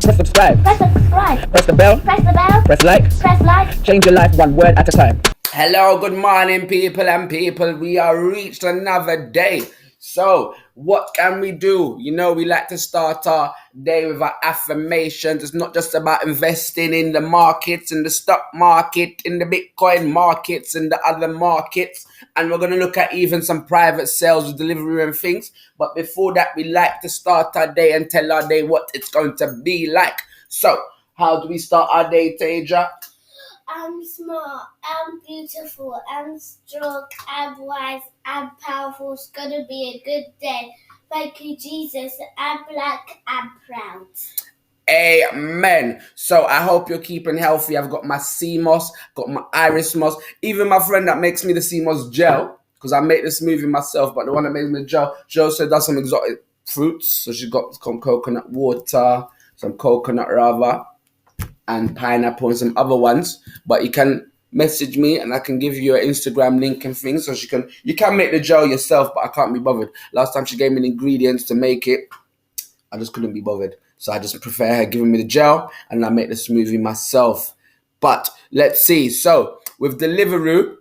Press subscribe. Press subscribe. Press the bell. Press the bell. Press like. Press like. Change your life one word at a time. Hello, good morning, people and people. We are reached another day. So, what can we do? You know, we like to start our day with our affirmations. It's not just about investing in the markets, in the stock market, in the Bitcoin markets, and the other markets. And we're going to look at even some private sales with Deliveroo and things. But before that, we like to start our day and tell our day what it's going to be like. So, how do we start our day, Taja? I'm smart, I'm beautiful, I'm strong, I'm wise, I'm powerful. It's gonna be a good day. Thank you, Jesus. I'm black, I'm proud. Amen. So I hope you're keeping healthy. I've got my sea moss, got my iris moss, even my friend that makes me the sea moss gel, because I make the smoothie myself, but the one that makes me the gel, she also does some exotic fruits. So she's got some coconut water, some coconut rava, and pineapple and some other ones. But you can message me and I can give you an Instagram link and things, so you can make the gel yourself, but I can't be bothered. Last time she gave me the ingredients to make it, I just couldn't be bothered. So I just prefer her giving me the gel and I make the smoothie myself. But let's see. So with Deliveroo,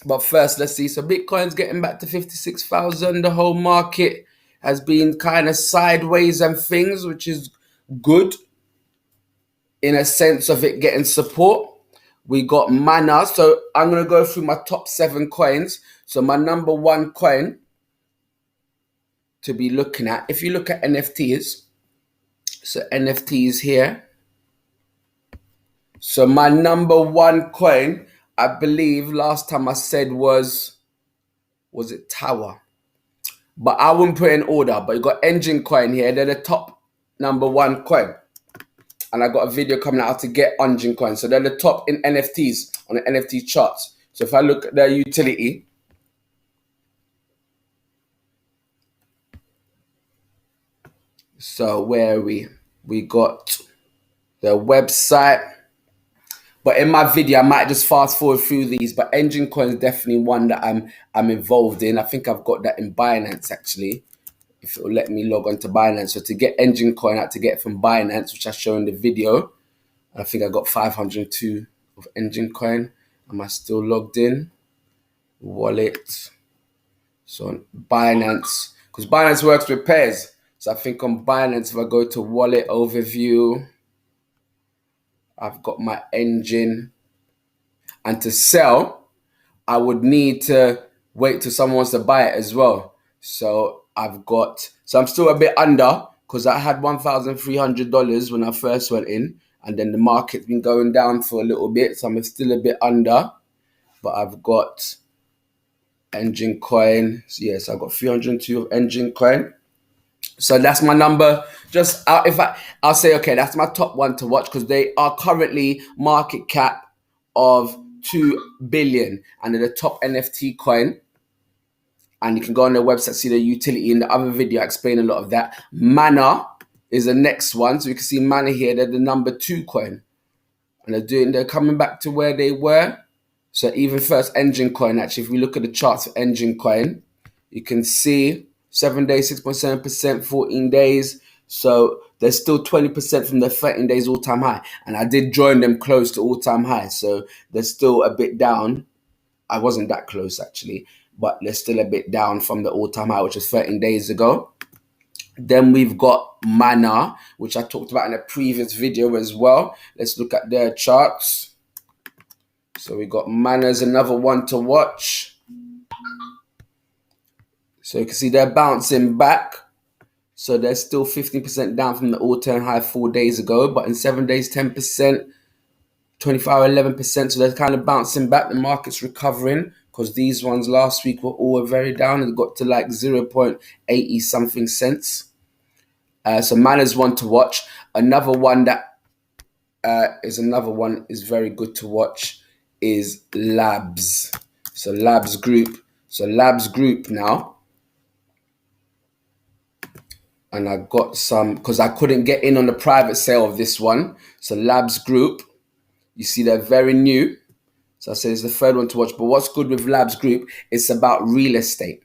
but first let's see. So Bitcoin's getting back to 56,000. The whole market has been kind of sideways and things, which is good in a sense of it getting support. We got Mana. So I'm going to go through my top 7 coins. So my number 1 coin to be looking at, if you look at NFTs, so NFTs here. So my number 1 coin, I believe last time I said was it Tower? But I wouldn't put it in order. But you got Engine coin here. They're the top number 1 coin. And I got a video coming out how to get Engine coin. So they're the top in NFTs on the NFT charts. So if I look at their utility, so where are we? We got the website. But in my video, I might just fast forward through these. But Engine coin is definitely one that I'm involved in. I think I've got that in Binance actually, if it will let me log on to Binance. So to get Engine coin, I had to get it from Binance, which I show in the video. I think I got 502 of Engine coin. Am I still logged in? Wallet. So on Binance, because Binance works with pairs. So I think on Binance, if I go to wallet overview, I've got my Engine. And to sell, I would need to wait till someone wants to buy it as well. So I'm still a bit under, because I had $1,300 when I first went in, and then the market's been going down for a little bit, so I'm still a bit under. But I've got Engine coin. So yes, I've got 302 of Engine coin. So that's my number. I'll say, okay, that's my top 1 to watch, because they are currently market cap of 2 billion, and they're the top NFT coin. And you can go on their website, see the utility. In the other video, I explain a lot of that. Mana is the next one. So you can see Mana here. They're the number 2 coin. And they're coming back to where they were. So even first Engine coin, actually, if we look at the charts for Engine coin, you can see 7 days, 6.7%, 14 days. So they're still 20% from their 13 days all-time high. And I did join them close to all-time high. So they're still a bit down. I wasn't that close, actually. But they're still a bit down from the all-time high, which was 13 days ago. Then we've got Mana, which I talked about in a previous video as well. Let's look at their charts. So we got Mana as another one to watch. So you can see they're bouncing back. So they're still 15% down from the all-time high 4 days ago. But in 7 days, 10%, 24 hour, 11%. So they're kind of bouncing back. The market's recovering, because these ones last week were all very down. It got to like 0.80 something cents. So Mana's one to watch. Another one that is very good to watch is Labs. So Labs Group. So Labs Group now. And I got some, because I couldn't get in on the private sale of this one. So Labs Group, you see they're very new. So I say it's the third one to watch. But what's good with Labs Group, it's about real estate.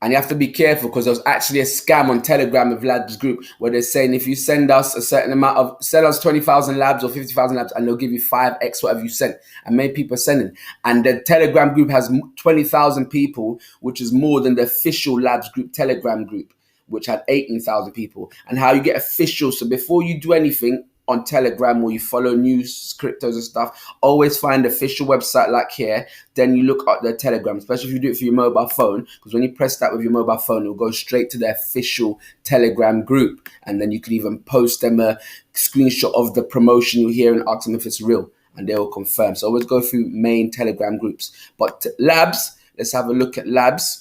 And you have to be careful because there was actually a scam on Telegram with Labs Group where they're saying if you send us a certain amount of, sell us 20,000 labs or 50,000 labs and they'll give you 5x whatever you sent. And many people are sending. And the Telegram group has 20,000 people, which is more than the official Labs Group Telegram group, which had 18,000 people. And how you get official. So before you do anything on Telegram or you follow news, cryptos and stuff, always find the official website like here. Then you look at the Telegram, especially if you do it for your mobile phone, because when you press that with your mobile phone, it'll go straight to the official Telegram group. And then you can even post them a screenshot of the promotion you hear and ask them if it's real, and they will confirm. So always go through main Telegram groups. But Labs, let's have a look at Labs.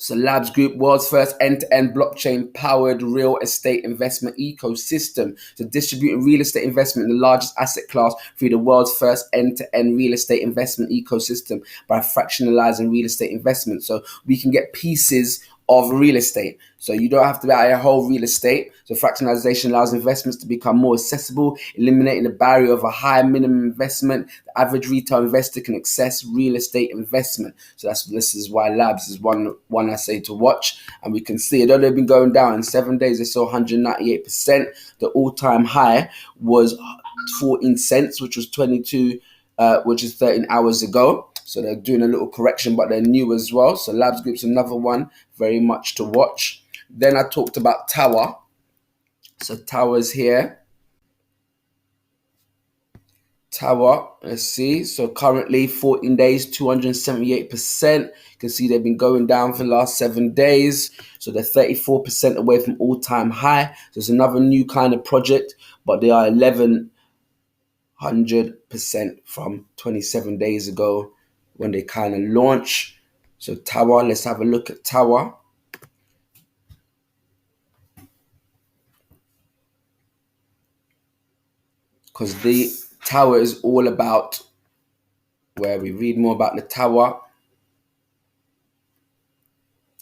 So Labs Group, world's first end-to-end blockchain-powered real estate investment ecosystem. So distributing real estate investment in the largest asset class through the world's first end-to-end real estate investment ecosystem by fractionalizing real estate investment. So we can get pieces of real estate. So you don't have to buy a whole real estate. So fractionalization allows investments to become more accessible, eliminating the barrier of a high minimum investment. The average retail investor can access real estate investment. So this is why Labs is one I say to watch. And we can see, although they've been going down in 7 days, they saw 198%. The all-time high was 14 cents, which was 22, which is 13 hours ago. So they're doing a little correction, but they're new as well. So Labs Group's another one, very much to watch. Then I talked about Tower. So Tower's here. Tower, let's see. So currently 14 days, 278%. You can see they've been going down for the last 7 days. So they're 34% away from all-time high. So it's another new kind of project, but they are 1,100% from 27 days ago when they kind of launch. So Tower, let's have a look at Tower. Because the Tower is all about, where we read more about the Tower.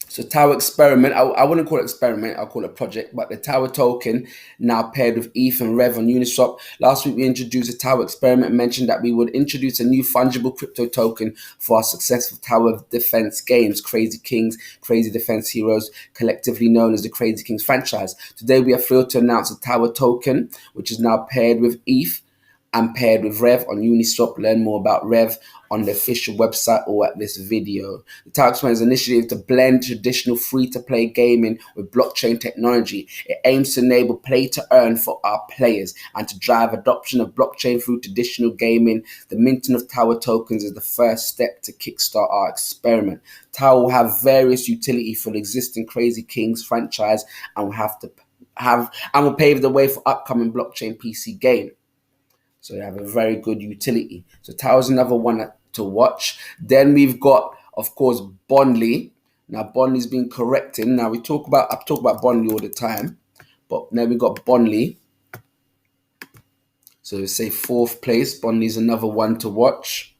So Tower Experiment, I wouldn't call it experiment, I'll call it project, but the Tower token now paired with ETH and Rev on Uniswap. Last week we introduced the Tower Experiment and mentioned that we would introduce a new fungible crypto token for our successful Tower Defense games, Crazy Kings, Crazy Defense Heroes, collectively known as the Crazy Kings franchise. Today we are thrilled to announce the Tower token, which is now paired with ETH and paired with Rev on Uniswap. Learn more about Rev on the official website or at this video. The Tower Experiment is an initiative to blend traditional free-to-play gaming with blockchain technology. It aims to enable play-to-earn for our players and to drive adoption of blockchain through traditional gaming. The minting of Tower tokens is the first step to kickstart our experiment. Tower will have various utility for the existing Crazy Kings franchise and will pave the way for upcoming blockchain PC game. So they have a very good utility. So Tower's another one to watch. Then we've got, of course, BONDLY. Now BONDLY's been correcting. Now I talk about BONDLY all the time, but now we've got BONDLY. So say 4th place. BONDLY's another one to watch.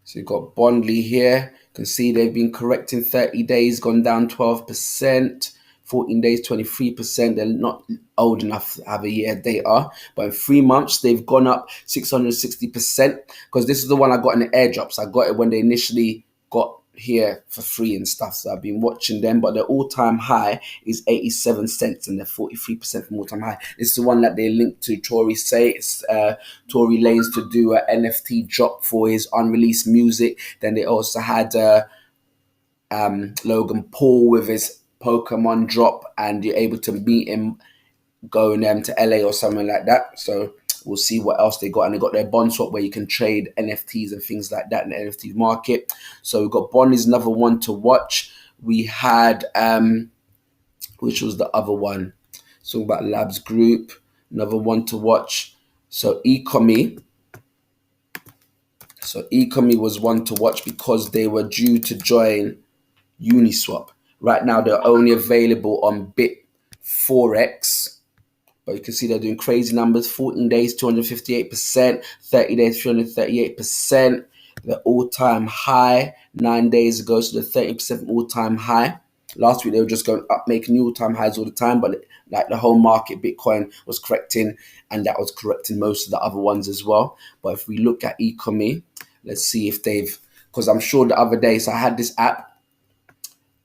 So you've got BONDLY here. You can see they've been correcting 30 days, gone down 12%. 14 days, 23%. They're not old enough to have a year data, but in 3 months, they've gone up 660%, because this is the one I got in the airdrops. I got it when they initially got here for free and stuff, so I've been watching them, but their all-time high is 87 cents and they're 43% from all-time high. It's the one that they linked to Tory Lanez to do an NFT drop for his unreleased music. Then they also had Logan Paul with his Pokemon drop, and you're able to meet him going to LA or something like that. So we'll see what else they got. And they got their bond swap where you can trade NFTs and things like that in the NFT market. So we've got Bond is another one to watch. We had which was the other one? So about Labs Group, another one to watch. So ECOMI. So ECOMI was one to watch because they were due to join Uniswap. Right now, they're only available on BitForex, but you can see they're doing crazy numbers. 14 days, 258%, 30 days, 338%. The all-time high 9 days ago, so they're 30% from all-time high. Last week, they were just going up, making new all-time highs all the time, but like the whole market, Bitcoin was correcting, and that was correcting most of the other ones as well. But if we look at ECOMI, let's see if they've, because I'm sure the other day, so I had this app,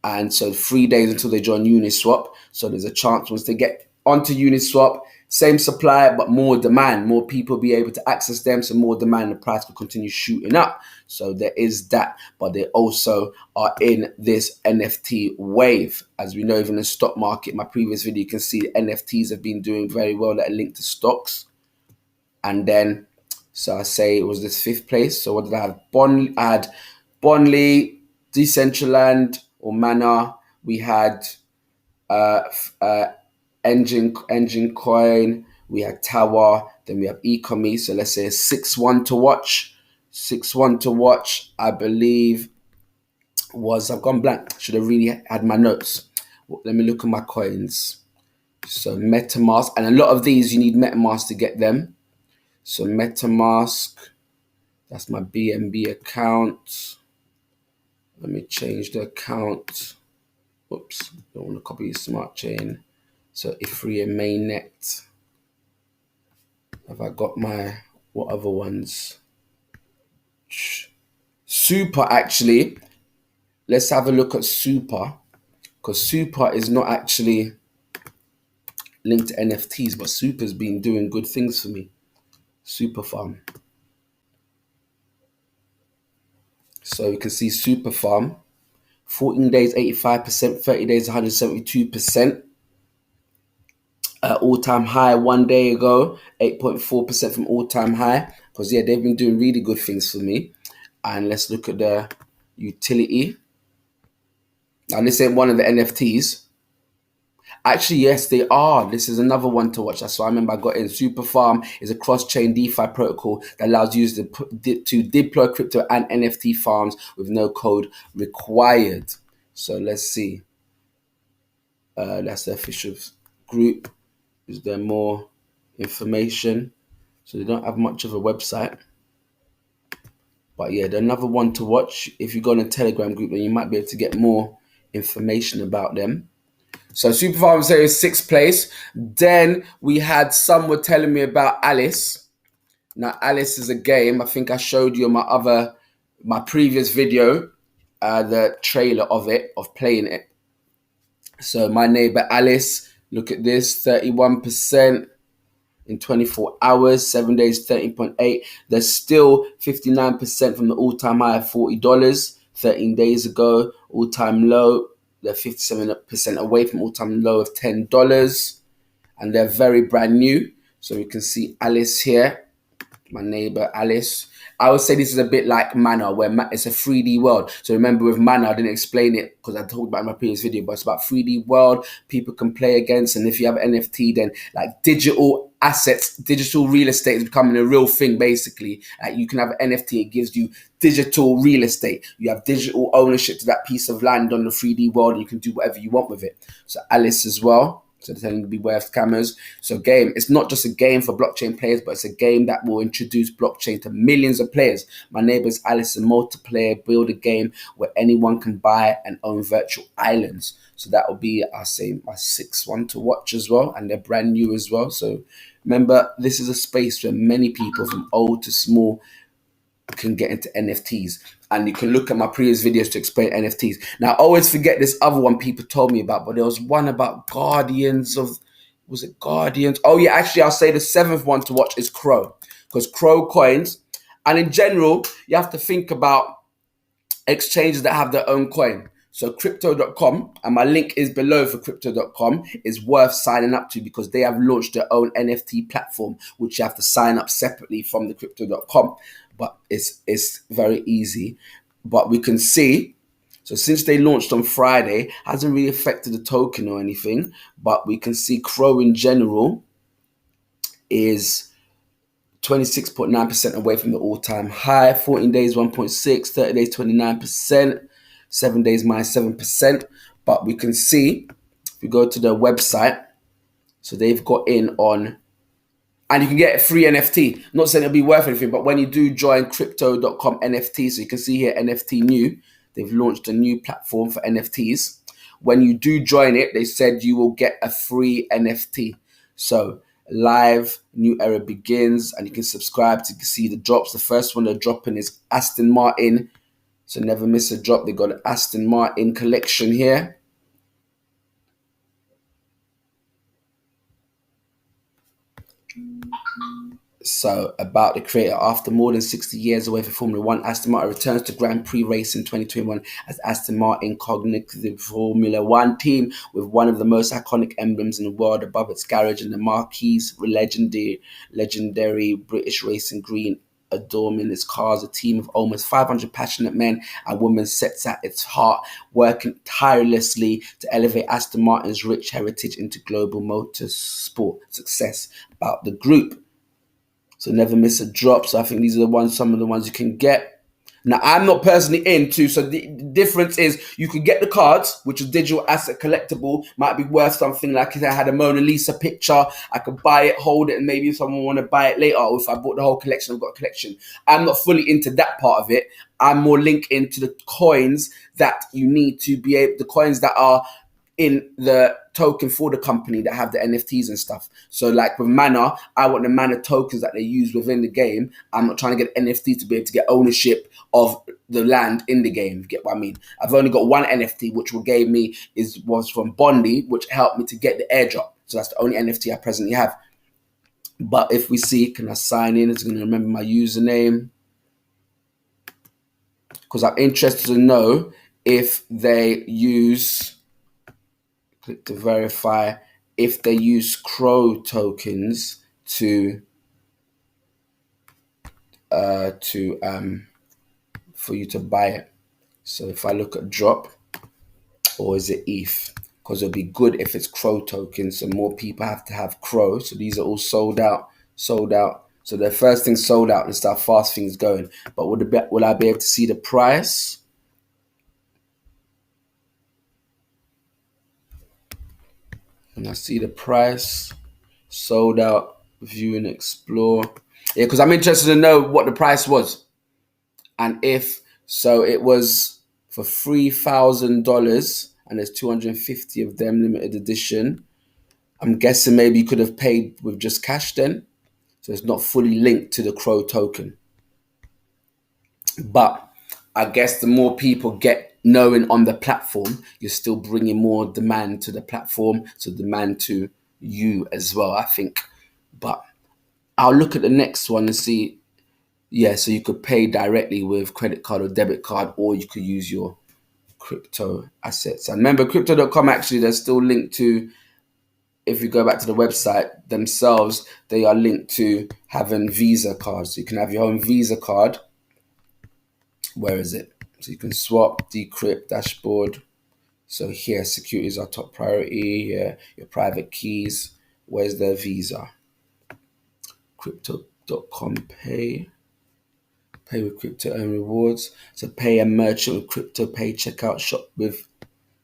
And so 3 days until they join Uniswap. So there's a chance once they get onto Uniswap, same supply, but more demand, more people be able to access them. So more demand, the price will continue shooting up. So there is that, but they also are in this NFT wave. As we know, even in the stock market, my previous video, you can see NFTs have been doing very well that are linked to stocks. And then, so I say it was this 5th place. So what did I have? I had BONDLY, Decentraland or Mana. We had Engine Coin. We had Tower. Then we have ECOMI. So let's say 6-1 to watch. 6-1 to watch, I believe, was, I've gone blank. Should have really had my notes. Let me look at my coins. So MetaMask, and a lot of these you need MetaMask to get them. So MetaMask, that's my BNB account. Let me change the account. Oops, don't want to copy Smart Chain. So Ethereum mainnet. Have I got my, what other ones? Super, actually. Let's have a look at Super, because Super is not actually linked to NFTs, but Super's been doing good things for me. Super Farm. So you can see Super Farm, 14 days, 85%, 30 days, 172%. All-time high 1 day ago, 8.4% from all-time high. Because, yeah, they've been doing really good things for me. And let's look at the utility. Now, this ain't one of the NFTs. Actually, yes, they are. This is another one to watch. That's why I remember I got in. Super Farm is a cross-chain DeFi protocol that allows users to deploy crypto and NFT farms with no code required. So let's see. That's the official group. Is there more information? So they don't have much of a website. But yeah, they're another one to watch. If you go on a Telegram group, then you might be able to get more information about them. So Super Farm Series 6th place. Then we had some were telling me about Alice. Now Alice is a game. I think I showed you in my previous video, the trailer of it, of playing it. So my neighbor Alice, look at this, 31% in 24 hours, 7 days, 13.8. There's still 59% from the all-time high of $40, 13 days ago. All-time low, they're 57% away from all-time low of $10. And they're very brand new. So we can see Alice here, my neighbor Alice. I would say this is a bit like Mana, where it's a 3D world. So remember with Mana, I didn't explain it because I talked about it in my previous video, but it's about 3D world people can play against. And if you have an NFT, then like digital assets, digital real estate is becoming a real thing, basically. You can have an NFT, it gives you digital real estate. You have digital ownership to that piece of land on the 3D world, and you can do whatever you want with it. So Alice as well. So they're telling you to beware of scammers. So game, it's not just a game for blockchain players, but it's a game that will introduce blockchain to millions of players. My neighbor's Alice, a multiplayer build a game where anyone can buy and own virtual islands. So that will be, I'll say, my 6th one to watch as well. And they're brand new as well. So remember, this is a space where many people from old to small can get into NFTs. And you can look at my previous videos to explain NFTs. Now, I always forget this other one people told me about, but there was one about Guardians of, was it Guardians? Oh yeah, actually I'll say the 7th one to watch is CRO, because CRO coins, and in general, you have to think about exchanges that have their own coin. So crypto.com, and my link is below for crypto.com, is worth signing up to because they have launched their own NFT platform, which you have to sign up separately from the crypto.com. But it's very easy. But we can see, so since they launched on Friday, hasn't really affected the token or anything. But we can see CRO in general is 26.9% away from the all-time high. 14 days, 1.6, 30 days, 29%, 7 days, minus 7%. But we can see, if we go to their website, so they've got in on, and you can get a free NFT. Not saying it'll be worth anything, but when you do join crypto.com NFT, so you can see here NFT new, they've launched a new platform for NFTs. When you do join it, they said you will get a free NFT. So live, new era begins, and you can subscribe to see the drops. The first one they're dropping is Aston Martin So never miss a drop. They got an Aston Martin collection here. So about the creator, after more than 60 years away from Formula One, Aston Martin returns to Grand Prix racing 2021 as Aston Martin cognitive Formula One team with one of the most iconic emblems in the world above its garage and the marquee's legendary British racing green adorning its cars. A team of almost 500 passionate men and women sets at its heart, working tirelessly to elevate Aston Martin's rich heritage into global motorsport success. About the group, so never miss a drop. So I think these are some of the ones you can get. Now I'm not personally into, so the difference is you can get the cards, which is digital asset collectible, might be worth something. Like if I had a Mona Lisa picture, I could buy it, hold it, and maybe if someone want to buy it later, or if I bought the whole collection, I've got a collection. I'm not fully into that part of it. I'm more linked into the coins that you need to be able, the coins that are in the token for the company that have the NFTs and stuff. So like with Mana, I want the Mana tokens that they use within the game. I'm not trying to get NFT to be able to get ownership of the land in the game. You get what I mean? I've only got one NFT, which will gave me was from BONDLY, which helped me to get the airdrop. So that's the only NFT I presently have. But if we see, can I sign in? It's going to remember my username. Because I'm interested to know if they use, click to verify, if they use CRO tokens to for you to buy it. So if I look at drop, or is it ETH? Because it'll be good if it's CRO tokens, so more people have to have CRO. So these are all sold out. So the first thing sold out and start fast things going. But will I be able to see the price? And I see the price, sold out, view and explore. Yeah, because I'm interested to know what the price was. And if, so it was for $3,000 and there's 250 of them, limited edition. I'm guessing maybe you could have paid with just cash then. So it's not fully linked to the CRO token. But I guess the more people get knowing on the platform, you're still bringing more demand to the platform, so demand to you as well, I think. But I'll look at the next one and see. Yeah, so you could pay directly with credit card or debit card, or you could use your crypto assets. And remember, crypto.com, actually, they're still linked to, if you go back to the website themselves, they are linked to having Visa cards. So you can have your own Visa card. Where is it? So you can swap, decrypt, dashboard. So here, security is our top priority. Yeah, your private keys. Where's the Visa? Crypto.com pay. Pay with crypto, earn rewards. So pay a merchant with crypto, pay checkout, shop with,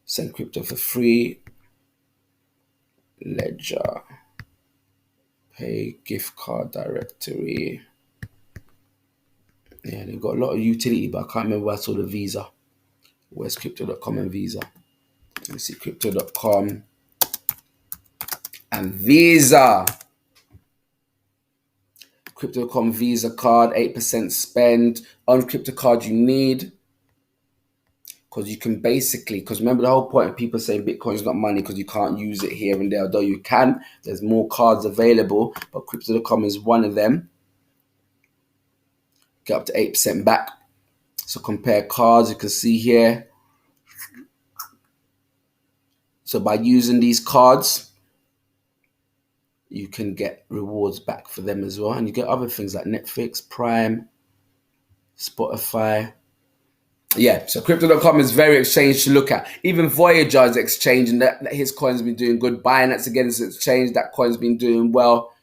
send crypto for free. Ledger. Pay gift card directory. Yeah, they've got a lot of utility, but I can't remember where I saw the Visa. Where's crypto.com and Visa? Let me see, crypto.com and Visa. Crypto.com Visa card, 8% spend. On crypto card you need, because you can basically, because remember the whole point of people saying Bitcoin is not money because you can't use it here and there, although you can. There's more cards available, but crypto.com is one of them. Get up to 8% back. So compare cards, you can see here. So by using these cards, you can get rewards back for them as well. And you get other things like Netflix, Prime, Spotify. Yeah, so crypto.com is very exchange to look at. Even Voyager is exchange, and that his coin's been doing good. Binance again is exchange, that coin's been doing well.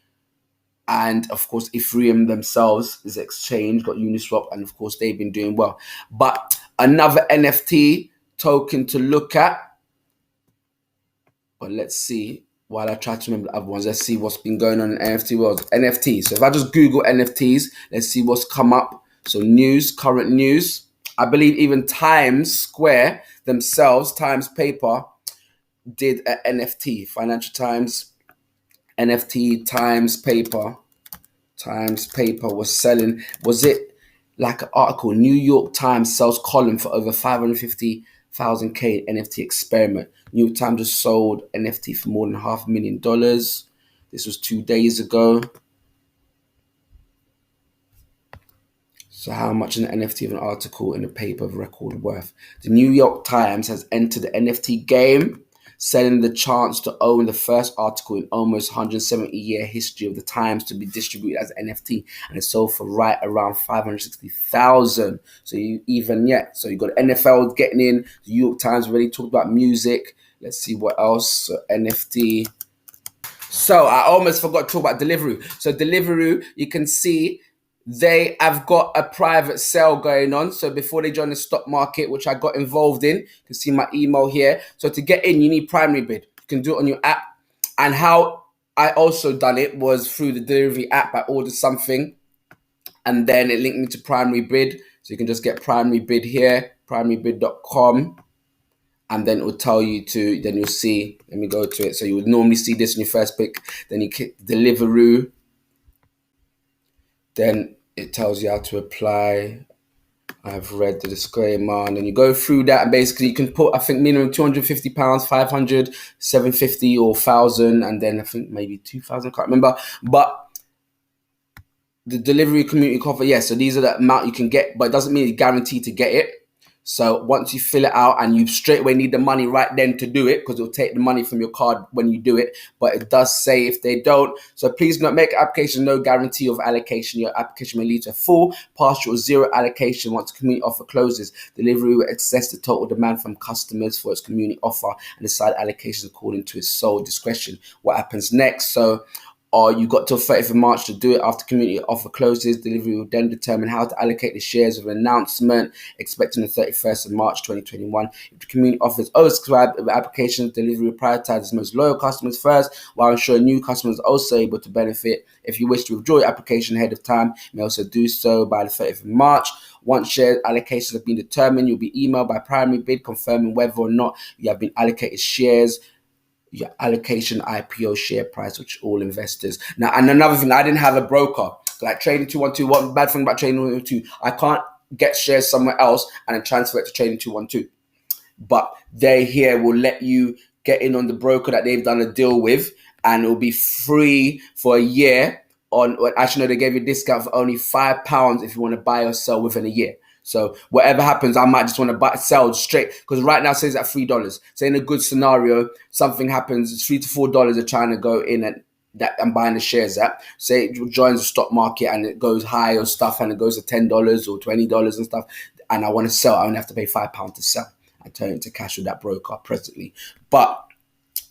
And of course, Ethereum themselves is exchange, got Uniswap, and of course, they've been doing well. But another NFT token to look at. But let's see, while I try to remember the other ones, let's see what's been going on in NFT world. NFTs. So if I just Google NFTs, let's see what's come up. So news, current news. I believe even Times Square themselves, Times Paper, did an NFT. Financial Times, NFT, Times Paper. Times Paper was selling. Was it like an article, New York Times sells column for over 550,000 K NFT experiment. New York Times just sold NFT for more than $500,000. This was 2 days ago. So how much an NFT of an article in a paper of record worth? The New York Times has entered the NFT game, selling the chance to own the first article in almost 170-year history of the Times to be distributed as NFT, and it sold for right around 560,000. So so you got NFL getting in. The New York Times already talked about music. Let's see what else. So NFT. So I almost forgot to talk about Deliveroo. So Deliveroo, you can see they have got a private sale going on. So before they join the stock market, which I got involved in, you can see my email here. So to get in, you need primary bid. You can do it on your app. And how I also done it was through the delivery app. I ordered something and then it linked me to primary bid. So you can just get primary bid here, primarybid.com. And then it will tell you to, then you'll see, let me go to it. So you would normally see this in your first pick. Then you click Deliveroo. Then it tells you how to apply. I've read the disclaimer, and then you go through that, and basically you can put, I think, minimum £250, 500, 750 or 1,000, and then I think maybe 2,000, can't remember. But the delivery community offer, so these are the amount you can get, but it doesn't mean you're guaranteed to get it. So once you fill it out, and you straight away need the money right then to do it, because it'll take the money from your card when you do it. But it does say if they don't. So please do not make application, no guarantee of allocation. Your application may lead to a full, partial, or zero allocation once the community offer closes. Delivery will assess the total demand from customers for its community offer and decide allocations according to its sole discretion. What happens next? So you got till 30th of March to do it. After community offer closes, Delivery will then determine how to allocate the shares with an announcement expecting the 31st of March 2021. If the community offers oversubscribed applications, Delivery will prioritize its most loyal customers first, while ensuring new customers are also able to benefit. If you wish to withdraw your application ahead of time, you may also do so by the 30th of March. Once share allocations have been determined, you'll be emailed by primary bid confirming whether or not you have been allocated shares, your allocation, IPO, share price, which all investors. Now, and another thing, I didn't have a broker. Like Trading 212, one bad thing about Trading 212, I can't get shares somewhere else and then transfer it to Trading 212. But they here will let you get in on the broker that they've done a deal with, and it'll be free for a year. Actually, no, they gave you a discount for only £5 if you want to buy or sell within a year. So whatever happens, I might just want to sell straight, because right now it says at $3. So in a good scenario, something happens, it's $3 to $4 are trying to go in and that I'm buying the shares at. Say it joins the stock market and it goes high or stuff, and it goes to $10 or $20 and stuff, and I want to sell, I only have to pay £5 to sell. I turn it into cash with that broker presently. But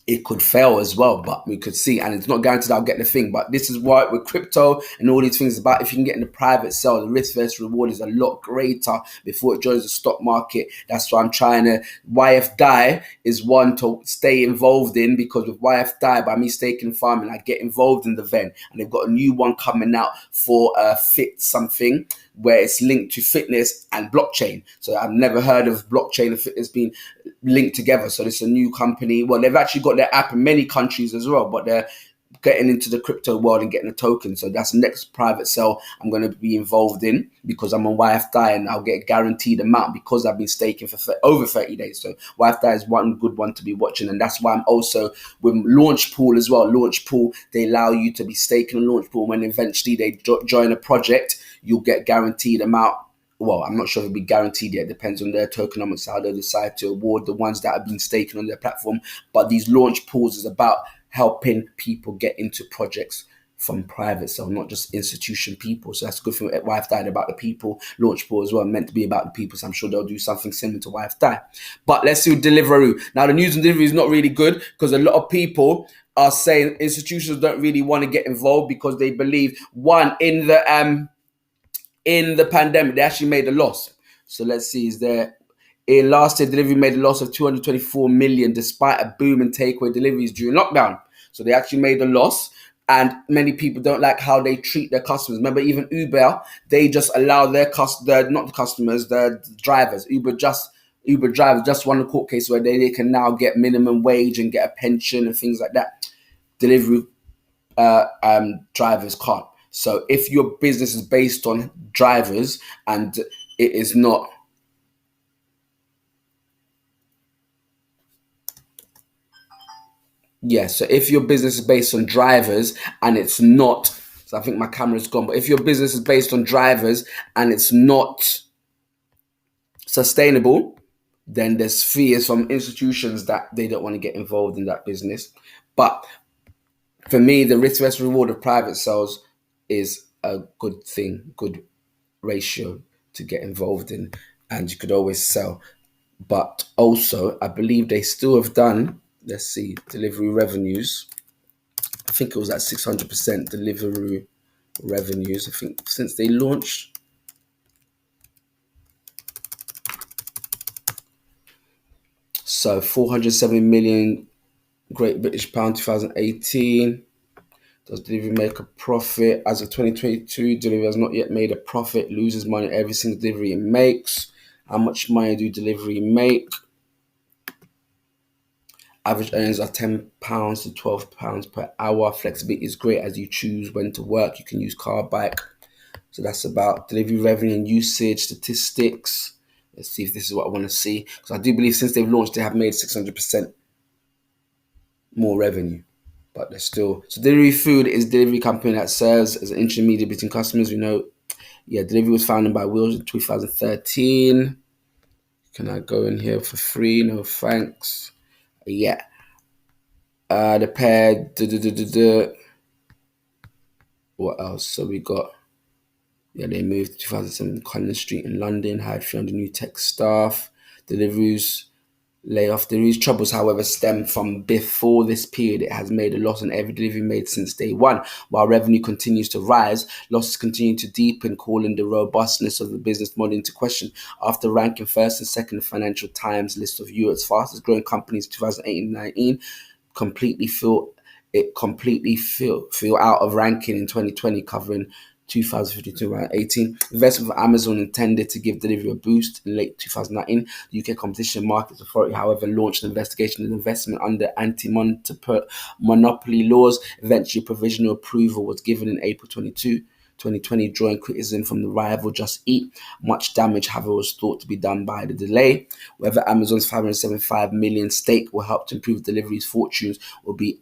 it could fail as well, but we could see, and it's not guaranteed I'll get the thing. But this is what with crypto and all these things about, if you can get in the private sell, the risk versus reward is a lot greater before it joins the stock market. That's why I'm trying to, YFDAI is one to stay involved in, because with YFDAI, by me staking farming, I get involved in the event, and they've got a new one coming out for fit something, where it's linked to fitness and blockchain. So I've never heard of blockchain and fitness being linked together. So this is a new company. Well, they've actually got their app in many countries as well, but they're getting into the crypto world and getting a token. So that's the next private sale I'm going to be involved in, because I'm on YFDAI and I'll get a guaranteed amount because I've been staking for over 30 days. So YFDAI is one good one to be watching. And that's why I'm also with Launchpool as well. Launchpool, they allow you to be staking on Launchpool. When eventually they join a project, you'll get guaranteed amount. Well, I'm not sure if it'll be guaranteed yet. It depends on their tokenomics, how they decide to award the ones that have been staking on their platform. But these launch pools is about helping people get into projects from private, so not just institution people. So that's a good thing at YFDAI about the people. Launchpool as well, meant to be about the people. So I'm sure they'll do something similar to YFDAI. But let's see Deliveroo. Now, the news on Deliveroo is not really good, because a lot of people are saying institutions don't really want to get involved because they believe, one, in the pandemic, they actually made a loss. So let's see, in last year, Deliveroo made a loss of 224 million despite a boom in takeaway deliveries during lockdown. So they actually made a loss, and many people don't like how they treat their customers. Remember, even Uber, they just allow their the drivers. Uber drivers just won a court case where they can now get minimum wage and get a pension and things like that. Deliveroo drivers can't. So if your business is based on drivers and it is not, so if your business is based on drivers and it's not, so I think my camera's gone, but if your business is based on drivers and it's not sustainable, then there's fears from institutions that they don't want to get involved in that business. But for me, the risk versus reward of private sales is a good thing, good ratio to get involved in, and you could always sell. But also, I believe they still have done, let's see, delivery revenues. I think it was at 600% delivery revenues, I think, since they launched. So 470 million Great British Pound 2018. Does Delivery make a profit? As of 2022, Delivery has not yet made a profit, loses money every single delivery it makes. How much money do Delivery make? Average earnings are £10 to £12 per hour. Flexibility is great as you choose when to work. You can use car, bike. So that's about delivery revenue and usage statistics. Let's see if this is what I want to see. Because I do believe since they've launched, they have made 600% more revenue. But they're still... So Delivery Food is a delivery company that serves as an intermediary between customers. We know, Delivery was founded by Wills in 2013. Can I go in here for free? No, thanks. Yeah. The pair... What else? So we got... they moved to 2007 Conlon Street in London, hired 300 new tech staff. Deliveroo's layoff. Deliveroo's troubles, however, stem from before this period. It has made a loss on every delivery made since day one. While revenue continues to rise, losses continue to deepen, calling the robustness of the business model into question. After ranking first and second in the Financial Times list of Europe's fastest growing companies 2018-19, completely fell out of ranking in 2020, covering 2015 to around 18. Investment for Amazon intended to give Deliveroo a boost in late 2019. The UK Competition and Markets Authority, however, launched an investigation into investment under anti-monopoly laws. Eventually, provisional approval was given in April 2020, drawing criticism from the rival Just Eat. Much damage, however, was thought to be done by the delay. Whether Amazon's $575 million stake will help to improve Delivery's fortunes will be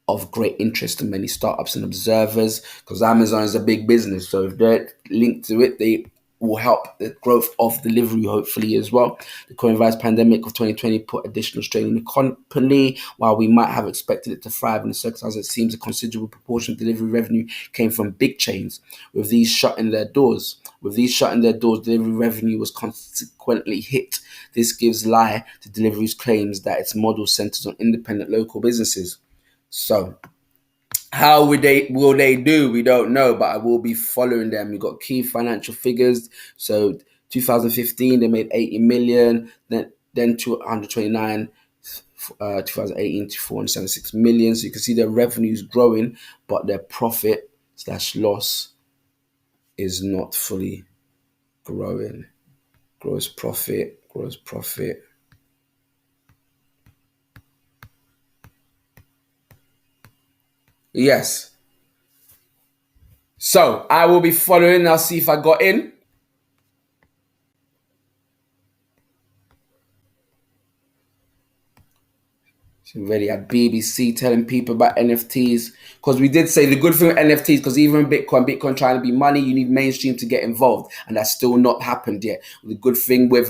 of great interest to many startups and observers, because Amazon is a big business. So if they're linked to it, they will help the growth of delivery, hopefully, as well. The coronavirus pandemic of 2020 put additional strain on the company. While we might have expected it to thrive in the circumstances, it seems a considerable proportion of delivery revenue came from big chains, with these shutting their doors. Delivery revenue was consequently hit. This gives lie to Deliveroo's claims that its model centers on independent local businesses. So how will they do? We don't know, but I will be following them. We got key financial figures. So 2015, they made 80 million, then 229, 2018 to 476 million. So you can see their revenues growing, but their profit / loss is not fully growing. Gross profit. Yes. So I will be following. I'll see if I got in. So already had BBC telling people about NFTs, because we did say the good thing with NFTs, because even Bitcoin trying to be money, you need mainstream to get involved, and that's still not happened yet. The good thing with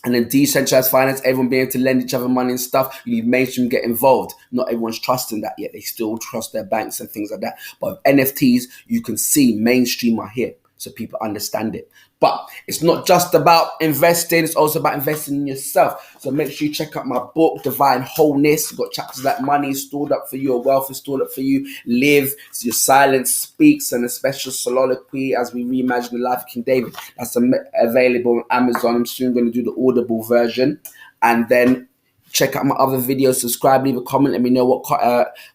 and then decentralized finance, everyone being able to lend each other money and stuff, you need mainstream to get involved. Not everyone's trusting that yet. They still trust their banks and things like that. But with NFTs, you can see mainstream are here, so people understand it. But it's not just about investing, it's also about investing in yourself. So make sure you check out my book, Divine Wholeness. You've got chapters like money is stored up for you, or wealth is stored up for you. Live, so your silence speaks, and a special soliloquy as we reimagine the life of King David. That's available on Amazon. I'm soon going to do the Audible version. And then check out my other videos, subscribe, leave a comment, let me know what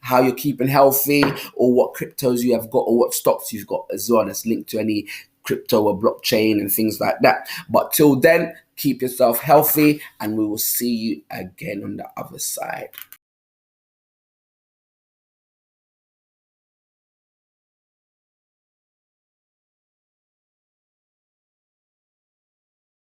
how you're keeping healthy, or what cryptos you have got, or what stocks you've got as well. That's linked to any crypto or blockchain and things like that. But till then, keep yourself healthy, and we will see you again on the other side.